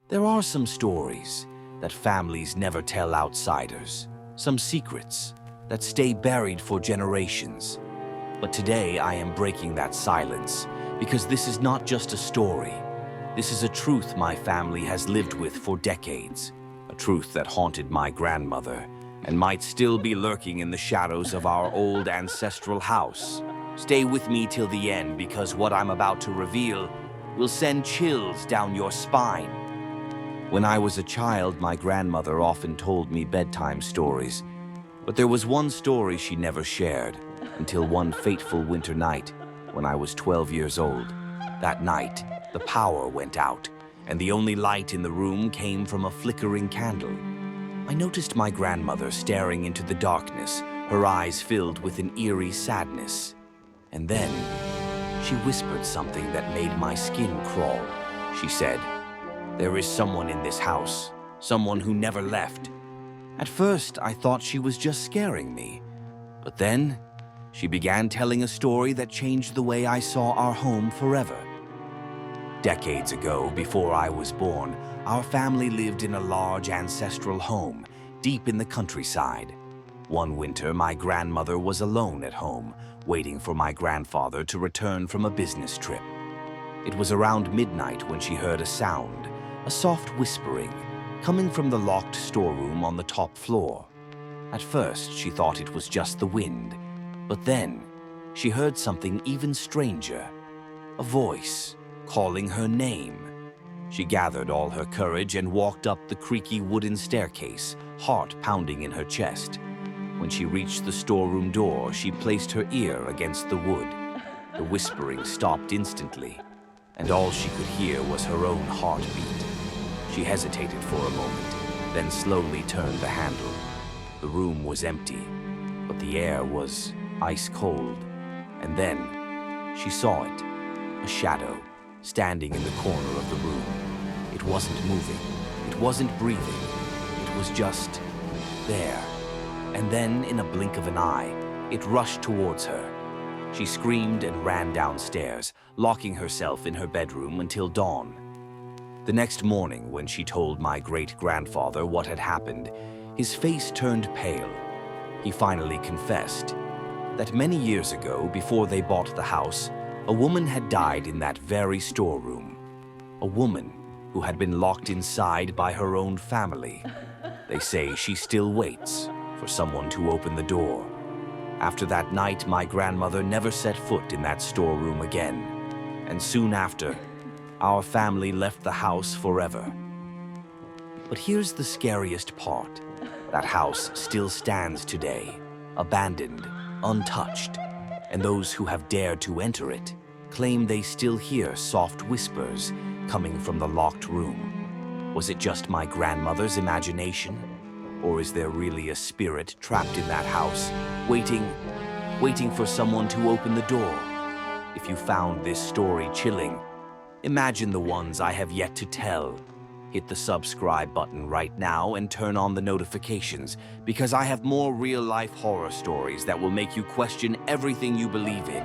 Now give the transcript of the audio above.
There are some stories that families never tell outsiders, some secrets that stay buried for generations. But today I am breaking that silence because this is not just a story. This is a truth my family has lived with for decades, a truth that haunted my grandmother and might still be lurking in the shadows of our old ancestral house. Stay with me till the end because what I'm about to reveal will send chills down your spine. When I was a child, my grandmother often told me bedtime stories, but there was one story she never shared until one fateful winter night when I was 12 years old. That night, the power went out, and the only light in the room came from a flickering candle. I noticed my grandmother staring into the darkness, her eyes filled with an eerie sadness. And then, she whispered something that made my skin crawl. She said, "There is someone in this house, someone who never left." At first, I thought she was just scaring me. But then, she began telling a story that changed the way I saw our home forever. Decades ago, before I was born, our family lived in a large ancestral home, deep in the countryside. One winter, my grandmother was alone at home, waiting for my grandfather to return from a business trip. It was around midnight when she heard a sound, a soft whispering, coming from the locked storeroom on the top floor. At first, she thought it was just the wind, but then she heard something even stranger, a voice calling her name. She gathered all her courage and walked up the creaky wooden staircase, heart pounding in her chest. When she reached the storeroom door, she placed her ear against the wood. The whispering stopped instantly, and all she could hear was her own heartbeat. She hesitated for a moment, then slowly turned the handle. The room was empty, but the air was ice cold. And then she saw it, a shadow, standing in the corner of the room. It wasn't moving, it wasn't breathing, it was just there. And then, in a blink of an eye, it rushed towards her. She screamed and ran downstairs, locking herself in her bedroom until dawn. The next morning, when she told my great-grandfather what had happened, his face turned pale. He finally confessed that many years ago, before they bought the house, a woman had died in that very storeroom. A woman who had been locked inside by her own family. They say she still waits for someone to open the door. After that night, my grandmother never set foot in that storeroom again. And soon after, our family left the house forever. But here's the scariest part. That house still stands today, abandoned, untouched, and those who have dared to enter it claim they still hear soft whispers coming from the locked room. Was it just my grandmother's imagination? Or is there really a spirit trapped in that house, waiting for someone to open the door? If you found this story chilling, imagine the ones I have yet to tell. Hit the subscribe button right now and turn on the notifications, because I have more real-life horror stories that will make you question everything you believe in.